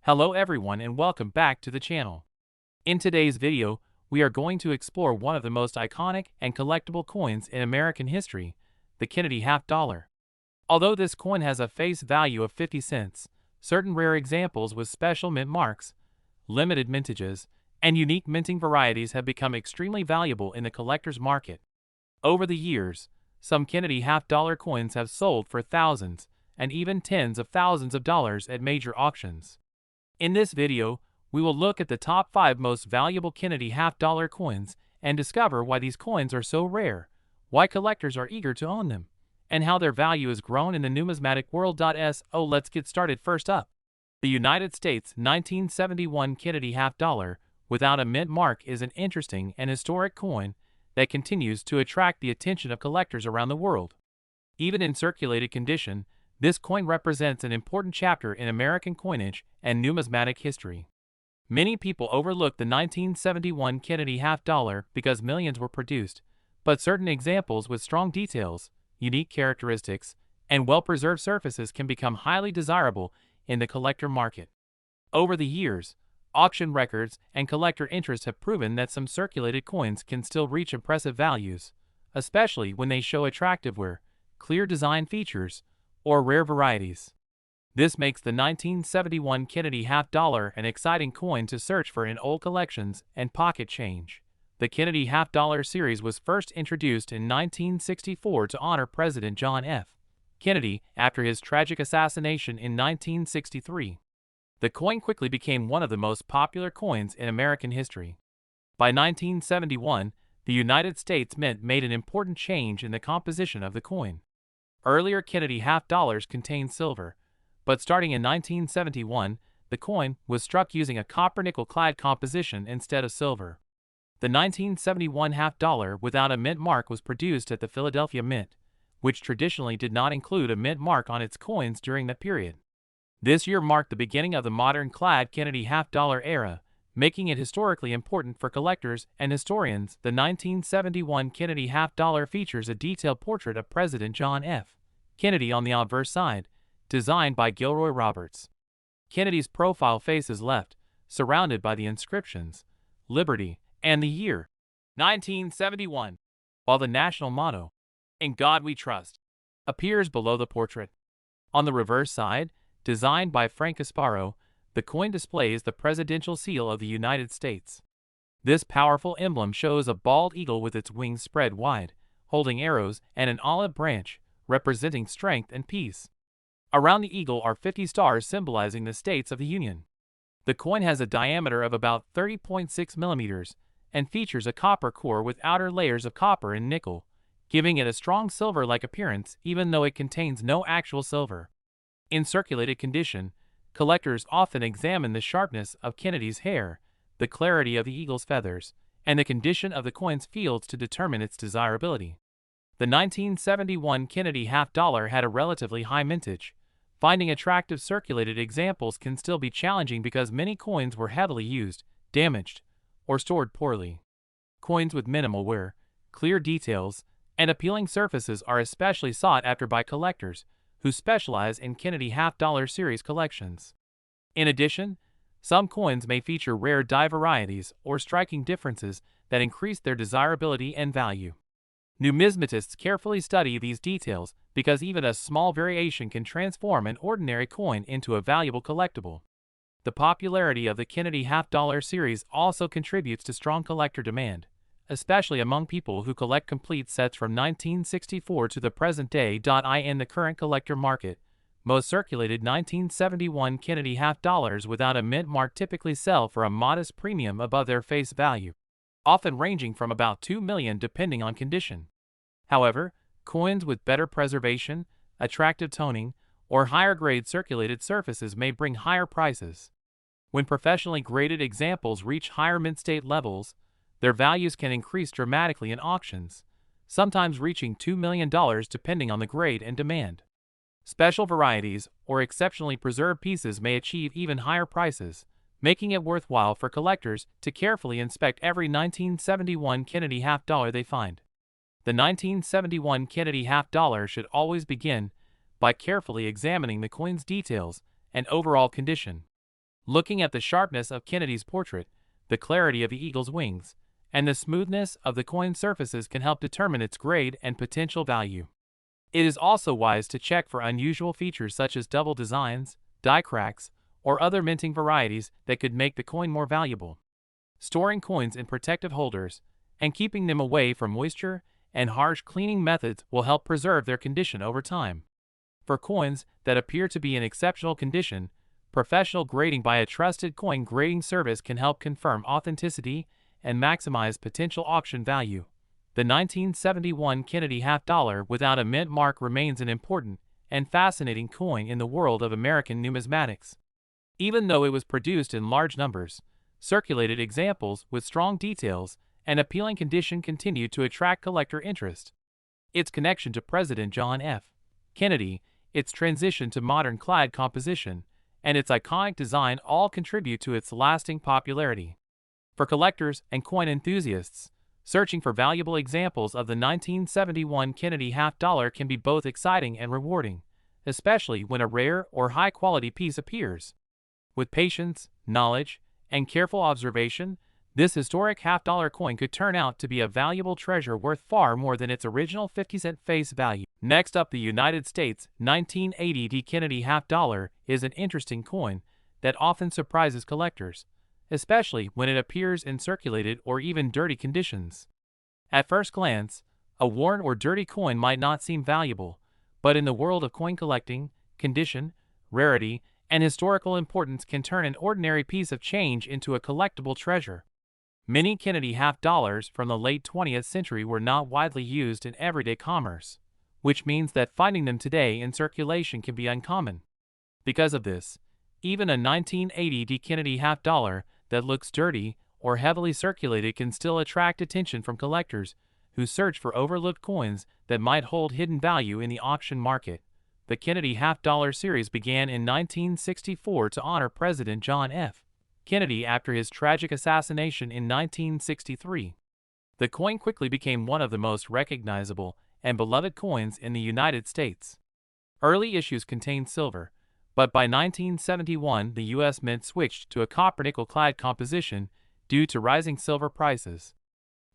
Hello everyone and welcome back to the channel. In today's video, we are going to explore one of the most iconic and collectible coins in American history, the Kennedy half dollar. Although this coin has a face value of 50 cents, certain rare examples with special mint marks, limited mintages, and unique minting varieties have become extremely valuable in the collector's market. Over the years, some Kennedy half dollar coins have sold for thousands and even tens of thousands of dollars at major auctions. In this video, we will look at the top 5 most valuable Kennedy half dollar coins and discover why these coins are so rare, why collectors are eager to own them, and how their value has grown in the numismatic world. So let's get started. First up, the United States 1971 Kennedy half dollar without a mint mark is an interesting and historic coin that continues to attract the attention of collectors around the world. Even in circulated condition, this coin represents an important chapter in American coinage and numismatic history. Many people overlook the 1971 Kennedy half dollar because millions were produced, but certain examples with strong details, unique characteristics, and well-preserved surfaces can become highly desirable in the collector market. Over the years, auction records and collector interest have proven that some circulated coins can still reach impressive values, especially when they show attractive wear, clear design features, or rare varieties. This makes the 1971 Kennedy half dollar an exciting coin to search for in old collections and pocket change. The Kennedy half dollar series was first introduced in 1964 to honor President John F. Kennedy after his tragic assassination in 1963. The coin quickly became one of the most popular coins in American history. By 1971, the United States Mint made an important change in the composition of the coin. Earlier Kennedy half dollars contained silver, but starting in 1971, the coin was struck using a copper-nickel clad composition instead of silver. The 1971 half dollar without a mint mark was produced at the Philadelphia Mint, which traditionally did not include a mint mark on its coins during that period. This year marked the beginning of the modern clad Kennedy half dollar era, making it historically important for collectors and historians. The 1971 Kennedy half dollar features a detailed portrait of President John F. Kennedy on the obverse side, designed by Gilroy Roberts. Kennedy's profile face is left, surrounded by the inscriptions, Liberty, and the year, 1971, while the national motto, In God We Trust, appears below the portrait. On the reverse side, designed by Frank Casparo, the coin displays the presidential seal of the United States. This powerful emblem shows a bald eagle with its wings spread wide, holding arrows and an olive branch, representing strength and peace. Around the eagle are 50 stars symbolizing the states of the Union. The coin has a diameter of about 30.6 millimeters and features a copper core with outer layers of copper and nickel, giving it a strong silver-like appearance even though it contains no actual silver. In circulated condition, collectors often examine the sharpness of Kennedy's hair, the clarity of the eagle's feathers, and the condition of the coin's fields to determine its desirability. The 1971 Kennedy half dollar had a relatively high mintage. Finding attractive circulated examples can still be challenging because many coins were heavily used, damaged, or stored poorly. Coins with minimal wear, clear details, and appealing surfaces are especially sought after by collectors who specialize in Kennedy half dollar series collections. In addition, some coins may feature rare die varieties or striking differences that increase their desirability and value. Numismatists carefully study these details because even a small variation can transform an ordinary coin into a valuable collectible. The popularity of the Kennedy half dollar series also contributes to strong collector demand, especially among people who collect complete sets from 1964 to the present day. In the current collector market, most circulated 1971 Kennedy half dollars without a mint mark typically sell for a modest premium above their face value, often ranging from about $2 million depending on condition. However, coins with better preservation, attractive toning, or higher grade circulated surfaces may bring higher prices. When professionally graded examples reach higher mint state levels, their values can increase dramatically in auctions, sometimes reaching $2 million depending on the grade and demand. Special varieties or exceptionally preserved pieces may achieve even higher prices, making it worthwhile for collectors to carefully inspect every 1971 Kennedy half dollar they find. The 1971 Kennedy half dollar should always begin by carefully examining the coin's details and overall condition. Looking at the sharpness of Kennedy's portrait, the clarity of the eagle's wings, and the smoothness of the coin surfaces can help determine its grade and potential value. It is also wise to check for unusual features such as double designs, die cracks, or other minting varieties that could make the coin more valuable. Storing coins in protective holders and keeping them away from moisture and harsh cleaning methods will help preserve their condition over time. For coins that appear to be in exceptional condition, professional grading by a trusted coin grading service can help confirm authenticity and maximize potential auction value. The 1971 Kennedy half-dollar without a mint mark remains an important and fascinating coin in the world of American numismatics. Even though it was produced in large numbers, circulated examples with strong details and appealing condition continued to attract collector interest. Its connection to President John F. Kennedy, its transition to modern clad composition, and its iconic design all contribute to its lasting popularity. For collectors and coin enthusiasts, searching for valuable examples of the 1971 Kennedy half-dollar can be both exciting and rewarding, especially when a rare or high-quality piece appears. With patience, knowledge, and careful observation, this historic half-dollar coin could turn out to be a valuable treasure worth far more than its original 50-cent face value. Next up, the United States 1980 Kennedy half-dollar is an interesting coin that often surprises collectors, especially when it appears in circulated or even dirty conditions. At first glance, a worn or dirty coin might not seem valuable, but in the world of coin collecting, condition, rarity, and historical importance can turn an ordinary piece of change into a collectible treasure. Many Kennedy half-dollars from the late 20th century were not widely used in everyday commerce, which means that finding them today in circulation can be uncommon. Because of this, even a 1980 Kennedy half-dollar that looks dirty or heavily circulated can still attract attention from collectors who search for overlooked coins that might hold hidden value in the auction market. The Kennedy half-dollar series began in 1964 to honor President John F. Kennedy after his tragic assassination in 1963. The coin quickly became one of the most recognizable and beloved coins in the United States. Early issues contained silver, but by 1971 the U.S. Mint switched to a copper-nickel clad composition due to rising silver prices.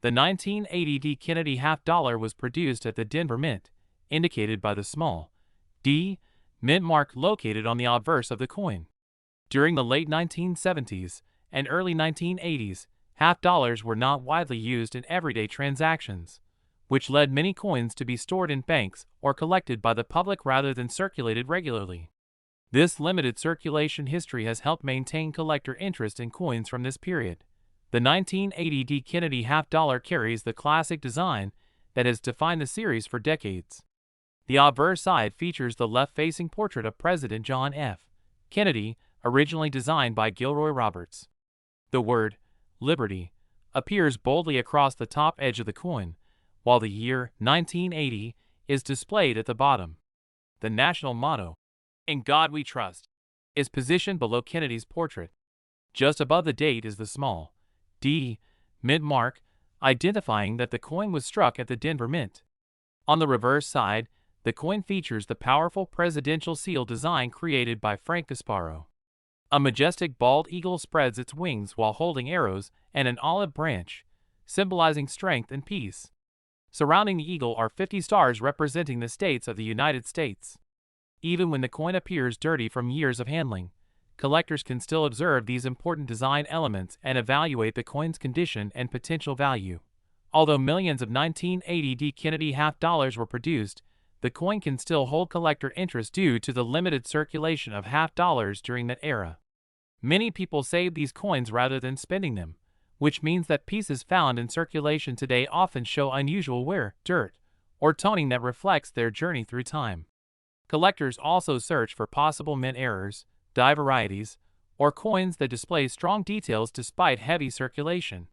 The 1980 Kennedy half-dollar was produced at the Denver Mint, indicated by the small D mint mark located on the obverse of the coin. During the late 1970s and early 1980s, half-dollars were not widely used in everyday transactions, which led many coins to be stored in banks or collected by the public rather than circulated regularly. This limited circulation history has helped maintain collector interest in coins from this period. The 1980 Kennedy half-dollar carries the classic design that has defined the series for decades. The obverse side features the left-facing portrait of President John F. Kennedy, originally designed by Gilroy Roberts. The word Liberty appears boldly across the top edge of the coin, while the year 1980 is displayed at the bottom. The national motto, "In God We Trust," is positioned below Kennedy's portrait. Just above the date is the small D mint mark, identifying that the coin was struck at the Denver Mint. On the reverse side, the coin features the powerful presidential seal design created by Frank Gasparo. A majestic bald eagle spreads its wings while holding arrows and an olive branch, symbolizing strength and peace. Surrounding the eagle are 50 stars representing the states of the United States. Even when the coin appears dirty from years of handling, collectors can still observe these important design elements and evaluate the coin's condition and potential value. Although millions of 1980 Kennedy half-dollars were produced, the coin can still hold collector interest due to the limited circulation of half-dollars during that era. Many people save these coins rather than spending them, which means that pieces found in circulation today often show unusual wear, dirt, or toning that reflects their journey through time. Collectors also search for possible mint errors, die varieties, or coins that display strong details despite heavy circulation.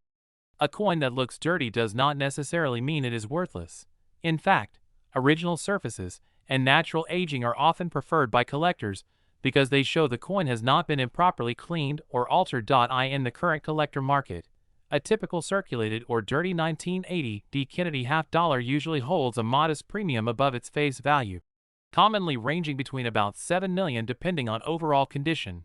A coin that looks dirty does not necessarily mean it is worthless. In fact, original surfaces and natural aging are often preferred by collectors because they show the coin has not been improperly cleaned or altered. In the current collector market, a typical circulated or dirty 1980 Kennedy half-dollar usually holds a modest premium above its face value, commonly ranging between about $7 million depending on overall condition.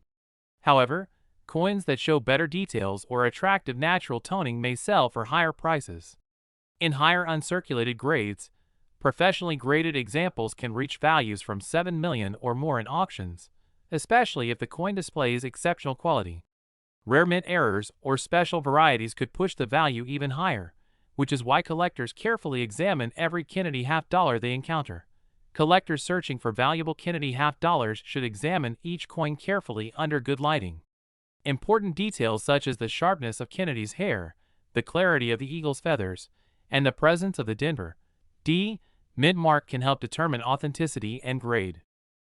However, Coins that show better details or attractive natural toning may sell for higher prices. In higher uncirculated grades, professionally graded examples can reach values from 7 million or more in auctions, especially if the coin displays exceptional quality. Rare mint errors or special varieties could push the value even higher, which is why collectors carefully examine every Kennedy half-dollar they encounter. Collectors searching for valuable Kennedy half-dollars should examine each coin carefully under good lighting. Important details such as the sharpness of Kennedy's hair, the clarity of the eagle's feathers, and the presence of the Denver D mint mark can help determine authenticity and grade.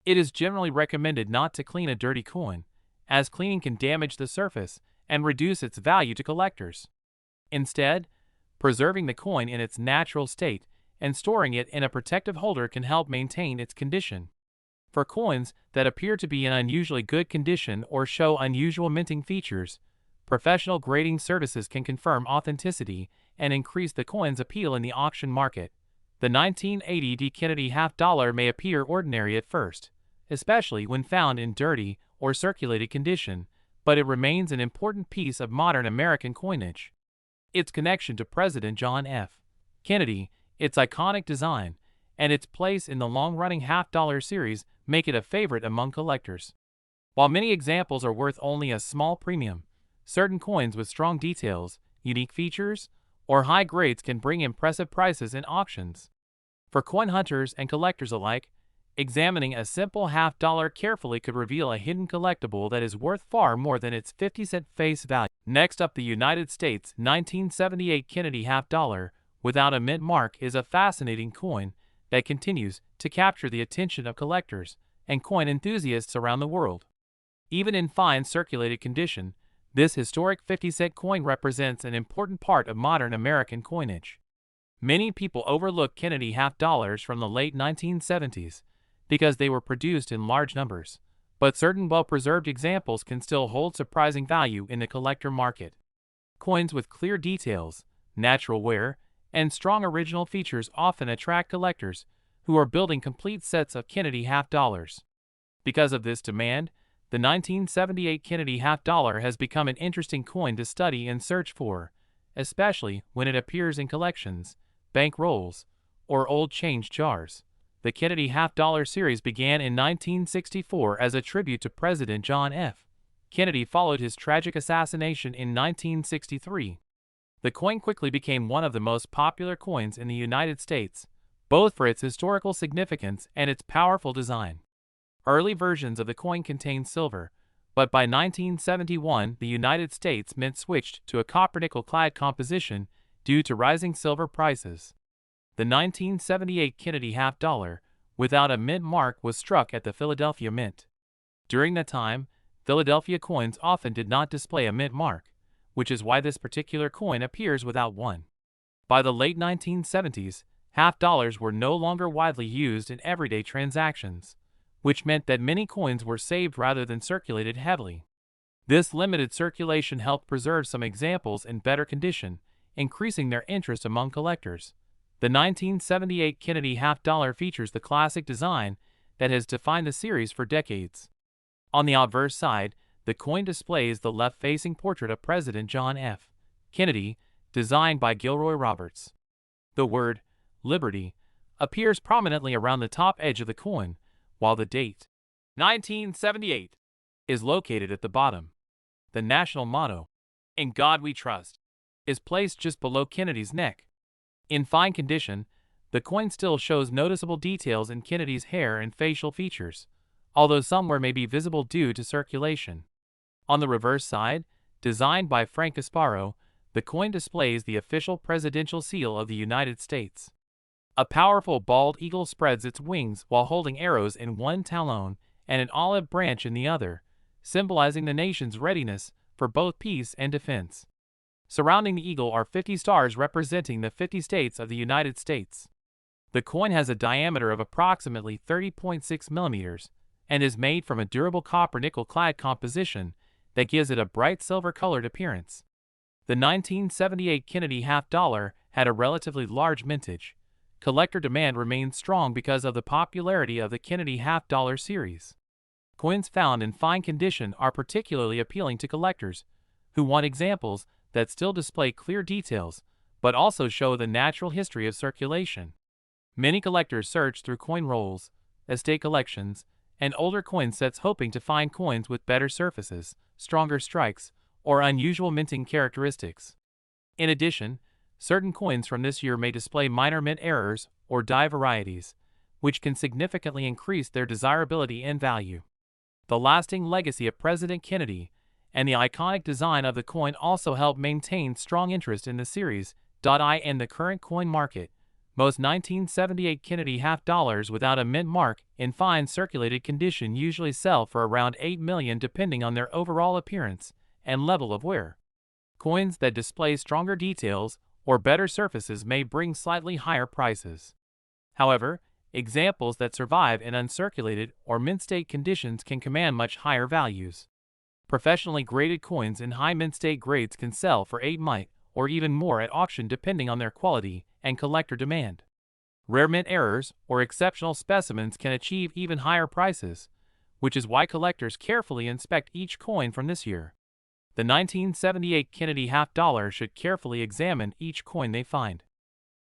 It is generally recommended not to clean a dirty coin, as cleaning can damage the surface and reduce its value to collectors. Instead, preserving the coin in its natural state and storing it in a protective holder can help maintain its condition. For coins that appear to be in unusually good condition or show unusual minting features, professional grading services can confirm authenticity and increase the coin's appeal in the auction market. The 1980 D Kennedy half-dollar may appear ordinary at first, especially when found in dirty or circulated condition, but it remains an important piece of modern American coinage. Its connection to President John F. Kennedy, its iconic design, and its place in the long-running half-dollar series make it a favorite among collectors. While many examples are worth only a small premium, certain coins with strong details, unique features, or high grades can bring impressive prices in auctions. For coin hunters and collectors alike, examining a simple half-dollar carefully could reveal a hidden collectible that is worth far more than its 50-cent face value. Next up, the United States 1978 Kennedy half-dollar without a mint mark is a fascinating coin that continues to capture the attention of collectors and coin enthusiasts around the world. Even in fine circulated condition, this historic 50-cent coin represents an important part of modern American coinage. Many people overlook Kennedy half-dollars from the late 1970s because they were produced in large numbers, but certain well-preserved examples can still hold surprising value in the collector market. Coins with clear details, natural wear, and strong original features often attract collectors who are building complete sets of Kennedy half-dollars. Because of this demand, the 1978 Kennedy half-dollar has become an interesting coin to study and search for, especially when it appears in collections, bank rolls, or old change jars. The Kennedy half-dollar series began in 1964 as a tribute to President John F. Kennedy following his tragic assassination in 1963. The coin quickly became one of the most popular coins in the United States, both for its historical significance and its powerful design. Early versions of the coin contained silver, but by 1971 the United States Mint switched to a copper-nickel-clad composition due to rising silver prices. The 1978 Kennedy half-dollar, without a mint mark, was struck at the Philadelphia Mint. During that time, Philadelphia coins often did not display a mint mark, which is why this particular coin appears without one. By the late 1970s, half-dollars were no longer widely used in everyday transactions, which meant that many coins were saved rather than circulated heavily. This limited circulation helped preserve some examples in better condition, increasing their interest among collectors. The 1978 Kennedy half-dollar features the classic design that has defined the series for decades. On the obverse side, the coin displays the left-facing portrait of President John F. Kennedy, designed by Gilroy Roberts. The word Liberty appears prominently around the top edge of the coin, while the date 1978 is located at the bottom. The national motto, "In God We Trust," is placed just below Kennedy's neck. In fine condition, the coin still shows noticeable details in Kennedy's hair and facial features, although somewhere may be visible due to circulation. On the reverse side, designed by Frank Gasparo, the coin displays the official presidential seal of the United States. A powerful bald eagle spreads its wings while holding arrows in one talon and an olive branch in the other, symbolizing the nation's readiness for both peace and defense. Surrounding the eagle are 50 stars representing the 50 states of the United States. The coin has a diameter of approximately 30.6 millimeters and is made from a durable copper-nickel-clad composition that gives it a bright silver-colored appearance. The 1978 Kennedy half-dollar had a relatively large mintage. Collector demand remains strong because of the popularity of the Kennedy half-dollar series. Coins found in fine condition are particularly appealing to collectors, who want examples that still display clear details, but also show the natural history of circulation. Many collectors search through coin rolls, estate collections, and older coin sets hoping to find coins with better surfaces, stronger strikes, or unusual minting characteristics. In addition, certain coins from this year may display minor mint errors or die varieties, which can significantly increase their desirability and value. The lasting legacy of President Kennedy and the iconic design of the coin also help maintain strong interest in the series. In the current coin market, most 1978 Kennedy half dollars without a mint mark in fine circulated condition usually sell for around $8 million depending on their overall appearance and level of wear. Coins that display stronger details or better surfaces may bring slightly higher prices. However, examples that survive in uncirculated or mint state conditions can command much higher values. Professionally graded coins in high mint state grades can sell for $8 million or even more at auction depending on their quality and collector demand. Rare mint errors or exceptional specimens can achieve even higher prices, which is why collectors carefully inspect each coin from this year. The 1978 Kennedy half dollar should carefully examine each coin they find.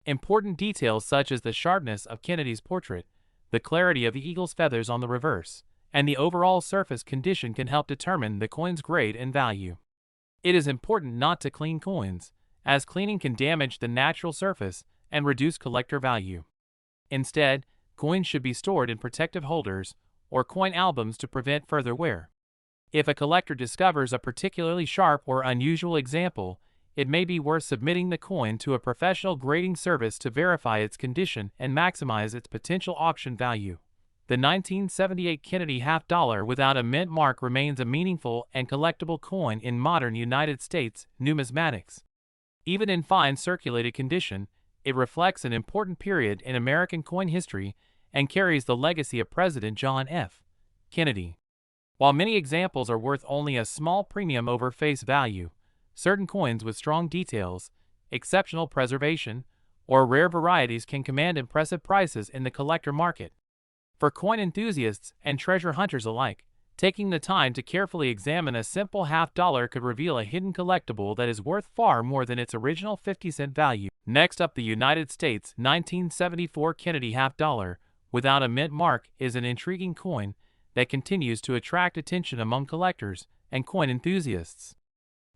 Important details such as the sharpness of Kennedy's portrait, the clarity of the eagle's feathers on the reverse, and the overall surface condition can help determine the coin's grade and value. It is important not to clean coins, as cleaning can damage the natural surface and reduce collector value. Instead, coins should be stored in protective holders or coin albums to prevent further wear. If a collector discovers a particularly sharp or unusual example, it may be worth submitting the coin to a professional grading service to verify its condition and maximize its potential auction value. The 1978 Kennedy half dollar without a mint mark remains a meaningful and collectible coin in modern United States numismatics. Even in fine circulated condition, it reflects an important period in American coin history and carries the legacy of President John F. Kennedy. While many examples are worth only a small premium over face value, certain coins with strong details, exceptional preservation, or rare varieties can command impressive prices in the collector market. For coin enthusiasts and treasure hunters alike, taking the time to carefully examine a simple half dollar could reveal a hidden collectible that is worth far more than its original 50-cent value. Next up, the United States 1974 Kennedy half dollar without a mint mark is an intriguing coin that continues to attract attention among collectors and coin enthusiasts.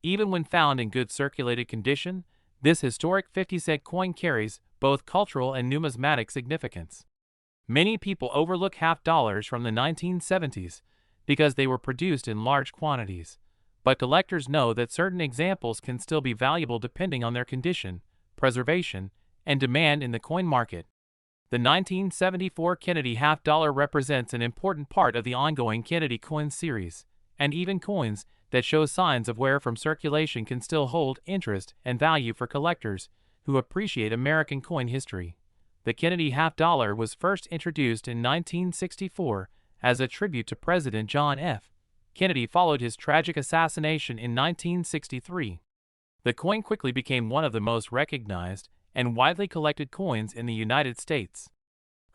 Even when found in good circulated condition, this historic 50-cent coin carries both cultural and numismatic significance. Many people overlook half dollars from the 1970s because they were produced in large quantities, but collectors know that certain examples can still be valuable depending on their condition, preservation, and demand in the coin market. The 1974 Kennedy half dollar represents an important part of the ongoing Kennedy coin series, and even coins that show signs of wear from circulation can still hold interest and value for collectors who appreciate American coin history. The Kennedy half dollar was first introduced in 1964 as a tribute to President John F. Kennedy followed his tragic assassination in 1963. The coin quickly became one of the most recognized and widely collected coins in the United States.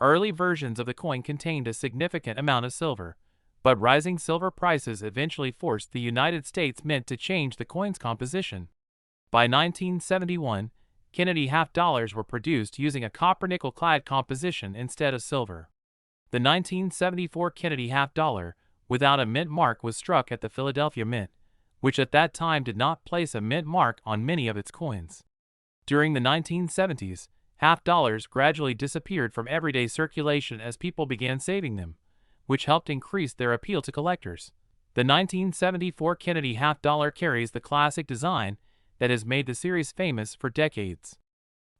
Early versions of the coin contained a significant amount of silver, but rising silver prices eventually forced the United States Mint to change the coin's composition. By 1971, Kennedy half dollars were produced using a copper-nickel clad composition instead of silver. The 1974 Kennedy half dollar without a mint mark was struck at the Philadelphia Mint, which at that time did not place a mint mark on many of its coins. During the 1970s, half dollars gradually disappeared from everyday circulation as people began saving them, which helped increase their appeal to collectors. The 1974 Kennedy half dollar carries the classic design that has made the series famous for decades.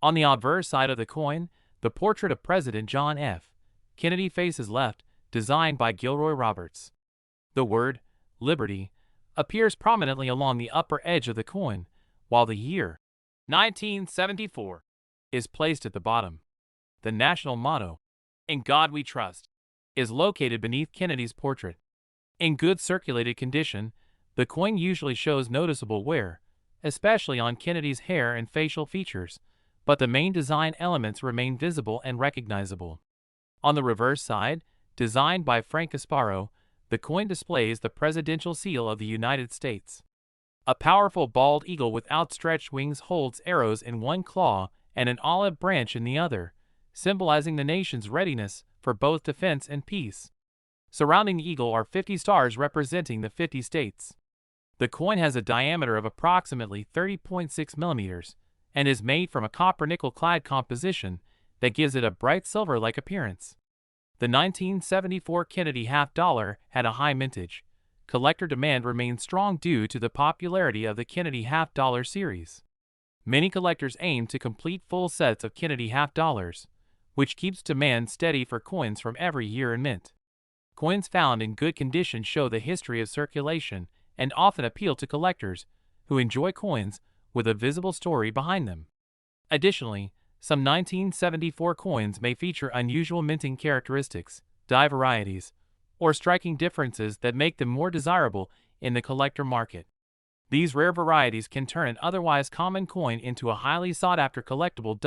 On the obverse side of the coin, the portrait of President John F. Kennedy faces left, designed by Gilroy Roberts. The word, Liberty, appears prominently along the upper edge of the coin, while the year, 1974, is placed at the bottom. The national motto, "In God We Trust," is located beneath Kennedy's portrait. In good circulated condition, the coin usually shows noticeable wear, especially on Kennedy's hair and facial features, but the main design elements remain visible and recognizable. On the reverse side, designed by Frank Casparo, The coin displays the presidential seal of the United States. A powerful bald eagle with outstretched wings holds arrows in one claw and an olive branch in the other, symbolizing the nation's readiness for both defense and peace. Surrounding the eagle are 50 stars representing the 50 states. The coin has a diameter of approximately 30.6 millimeters and is made from a copper-nickel-clad composition that gives it a bright silver-like appearance. The 1974 Kennedy half-dollar had a high mintage. Collector demand remained strong due to the popularity of the Kennedy half-dollar series. Many collectors aim to complete full sets of Kennedy half-dollars, which keeps demand steady for coins from every year in mint. Coins found in good condition show the history of circulation and often appeal to collectors who enjoy coins with a visible story behind them. Additionally, some 1974 coins may feature unusual minting characteristics, die varieties, or striking differences that make them more desirable in the collector market. These rare varieties can turn an otherwise common coin into a highly sought-after collectible.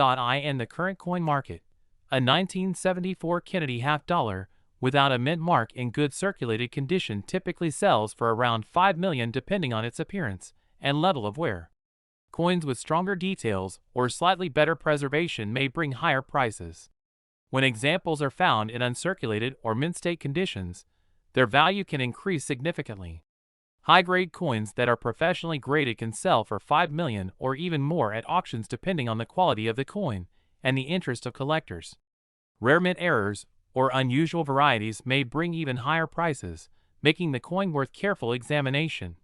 In the current coin market, a 1974 Kennedy half-dollar without a mint mark in good circulated condition typically sells for around $5 million depending on its appearance and level of wear. Coins with stronger details or slightly better preservation may bring higher prices. When examples are found in uncirculated or mint state conditions, their value can increase significantly. High-grade coins that are professionally graded can sell for $5 million or even more at auctions depending on the quality of the coin and the interest of collectors. Rare mint errors or unusual varieties may bring even higher prices, making the coin worth careful examination.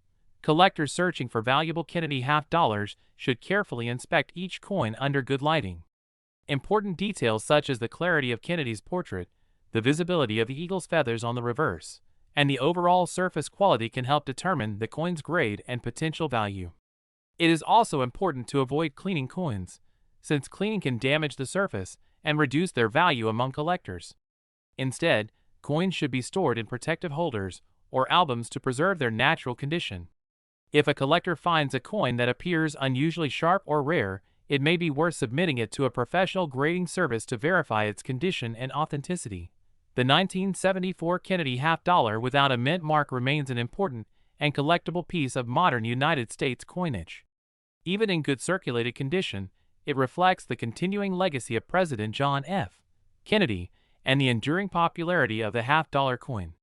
Collectors searching for valuable Kennedy half-dollars should carefully inspect each coin under good lighting. Important details such as the clarity of Kennedy's portrait, the visibility of the eagle's feathers on the reverse, and the overall surface quality can help determine the coin's grade and potential value. It is also important to avoid cleaning coins, since cleaning can damage the surface and reduce their value among collectors. Instead, coins should be stored in protective holders or albums to preserve their natural condition. If a collector finds a coin that appears unusually sharp or rare, it may be worth submitting it to a professional grading service to verify its condition and authenticity. The 1974 Kennedy half-dollar without a mint mark remains an important and collectible piece of modern United States coinage. Even in good circulated condition, it reflects the continuing legacy of President John F. Kennedy and the enduring popularity of the half-dollar coin.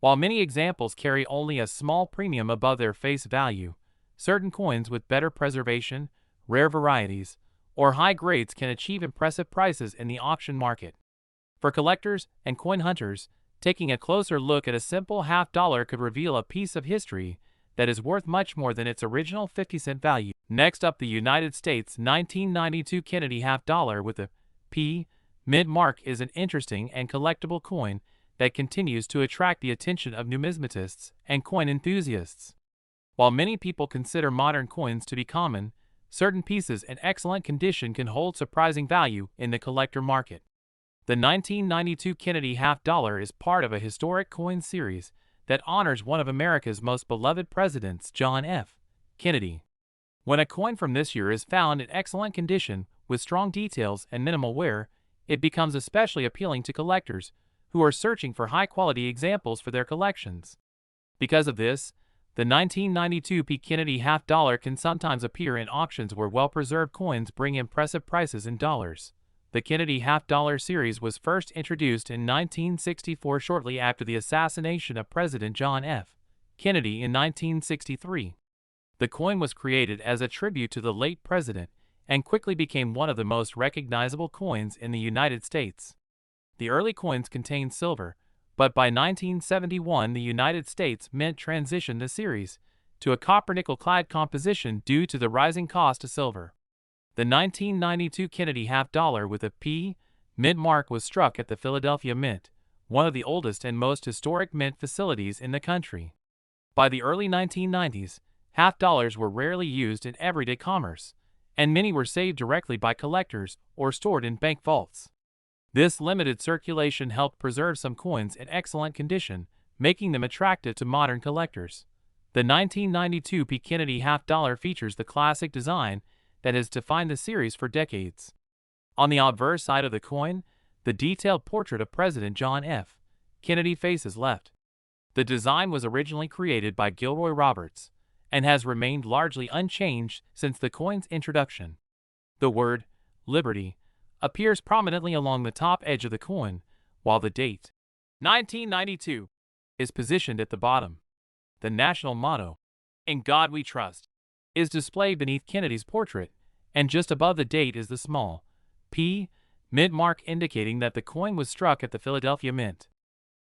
While many examples carry only a small premium above their face value, certain coins with better preservation, rare varieties, or high grades can achieve impressive prices in the auction market. For collectors and coin hunters, taking a closer look at a simple half-dollar could reveal a piece of history that is worth much more than its original 50-cent value. Next up, the United States 1992 Kennedy half-dollar with a P mint mark is an interesting and collectible coin that continues to attract the attention of numismatists and coin enthusiasts. While many people consider modern coins to be common, certain pieces in excellent condition can hold surprising value in the collector market. The 1992 Kennedy half-dollar is part of a historic coin series that honors one of America's most beloved presidents, John F. Kennedy. When a coin from this year is found in excellent condition with strong details and minimal wear, it becomes especially appealing to collectors who are searching for high-quality examples for their collections. Because of this, the 1992 P. Kennedy half-dollar can sometimes appear in auctions where well-preserved coins bring impressive prices in dollars. The Kennedy half-dollar series was first introduced in 1964 shortly after the assassination of President John F. Kennedy in 1963. The coin was created as a tribute to the late president and quickly became one of the most recognizable coins in the United States. The early coins contained silver, but by 1971 the United States Mint transitioned the series to a copper-nickel-clad composition due to the rising cost of silver. The 1992 Kennedy half-dollar with a P mint mark was struck at the Philadelphia Mint, one of the oldest and most historic mint facilities in the country. By the early 1990s, half-dollars were rarely used in everyday commerce, and many were saved directly by collectors or stored in bank vaults. This limited circulation helped preserve some coins in excellent condition, making them attractive to modern collectors. The 1992 P. Kennedy half-dollar features the classic design that has defined the series for decades. On the obverse side of the coin, the detailed portrait of President John F. Kennedy faces left. The design was originally created by Gilroy Roberts and has remained largely unchanged since the coin's introduction. The word Liberty appears prominently along the top edge of the coin, while the date 1992 is positioned at the bottom. The national motto, "In God We Trust," is displayed beneath Kennedy's portrait, and just above the date is the small P mint mark indicating that the coin was struck at the Philadelphia Mint.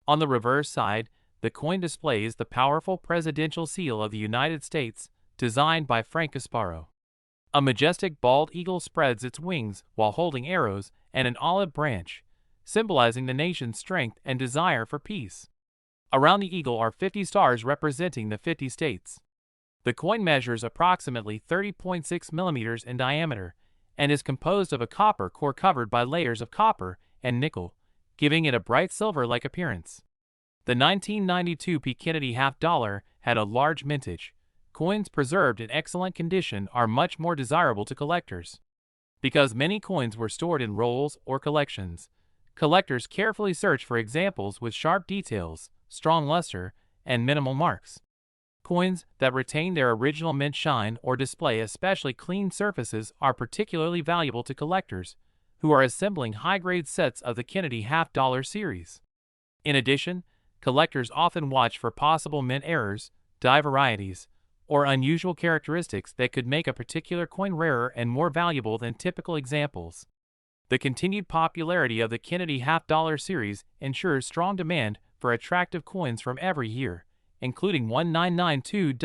On the reverse side, the coin displays the powerful presidential seal of the United States, designed by Frank Casparo. A majestic bald eagle spreads its wings while holding arrows and an olive branch, symbolizing the nation's strength and desire for peace. Around the eagle are 50 stars representing the 50 states. The coin measures approximately 30.6 millimeters in diameter and is composed of a copper core covered by layers of copper and nickel, giving it a bright silver-like appearance. The 1992 P. Kennedy half-dollar had a large mintage. Coins preserved in excellent condition are much more desirable to collectors. Because many coins were stored in rolls or collections, collectors carefully search for examples with sharp details, strong luster, and minimal marks. Coins that retain their original mint shine or display especially clean surfaces are particularly valuable to collectors who are assembling high-grade sets of the Kennedy half-dollar series. In addition, collectors often watch for possible mint errors, die varieties, or unusual characteristics that could make a particular coin rarer and more valuable than typical examples. The continued popularity of the Kennedy half-dollar series ensures strong demand for attractive coins from every year, including 1992.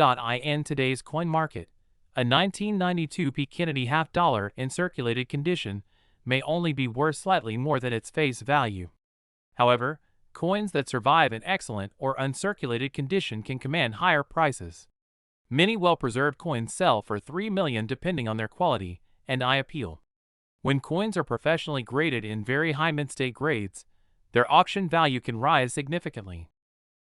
In today's coin market, a 1992 P. Kennedy half-dollar in circulated condition may only be worth slightly more than its face value. However, coins that survive in excellent or uncirculated condition can command higher prices. Many well-preserved coins sell for $3 million depending on their quality and eye appeal. When coins are professionally graded in very high mint state grades, their auction value can rise significantly.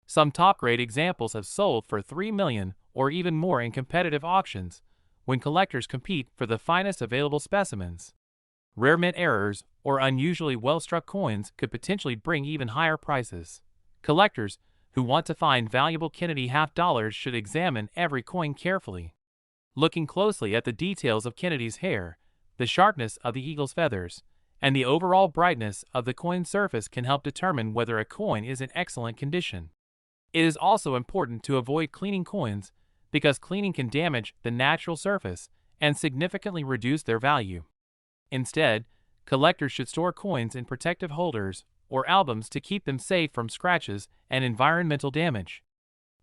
Some top-grade examples have sold for $3 million or even more in competitive auctions when collectors compete for the finest available specimens. Rare mint errors or unusually well-struck coins could potentially bring even higher prices. Collectors who want to find valuable Kennedy half-dollars should examine every coin carefully. Looking closely at the details of Kennedy's hair, the sharpness of the eagle's feathers, and the overall brightness of the coin's surface can help determine whether a coin is in excellent condition. It is also important to avoid cleaning coins because cleaning can damage the natural surface and significantly reduce their value. Instead, collectors should store coins in protective holders or albums to keep them safe from scratches and environmental damage.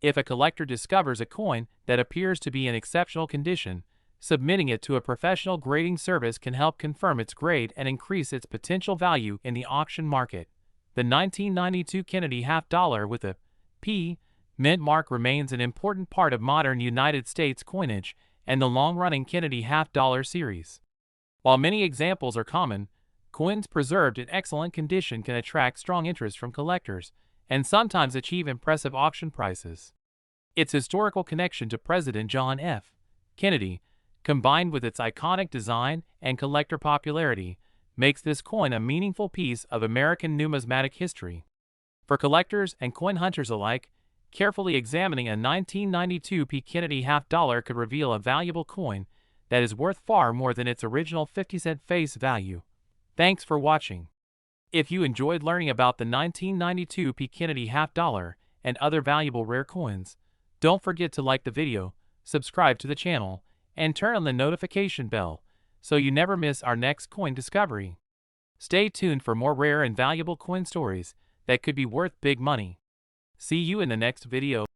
If a collector discovers a coin that appears to be in exceptional condition, submitting it to a professional grading service can help confirm its grade and increase its potential value in the auction market. The 1992 Kennedy half-dollar with a P mint mark remains an important part of modern United States coinage and the long-running Kennedy half-dollar series. While many examples are common, coins preserved in excellent condition can attract strong interest from collectors and sometimes achieve impressive auction prices. Its historical connection to President John F. Kennedy, combined with its iconic design and collector popularity, makes this coin a meaningful piece of American numismatic history. For collectors and coin hunters alike, carefully examining a 1992 P. Kennedy half-dollar could reveal a valuable coin that is worth far more than its original 50-cent face value. Thanks for watching. If you enjoyed learning about the 1992 P. Kennedy half-dollar and other valuable rare coins, don't forget to like the video, subscribe to the channel, and turn on the notification bell so you never miss our next coin discovery. Stay tuned for more rare and valuable coin stories that could be worth big money. See you in the next video.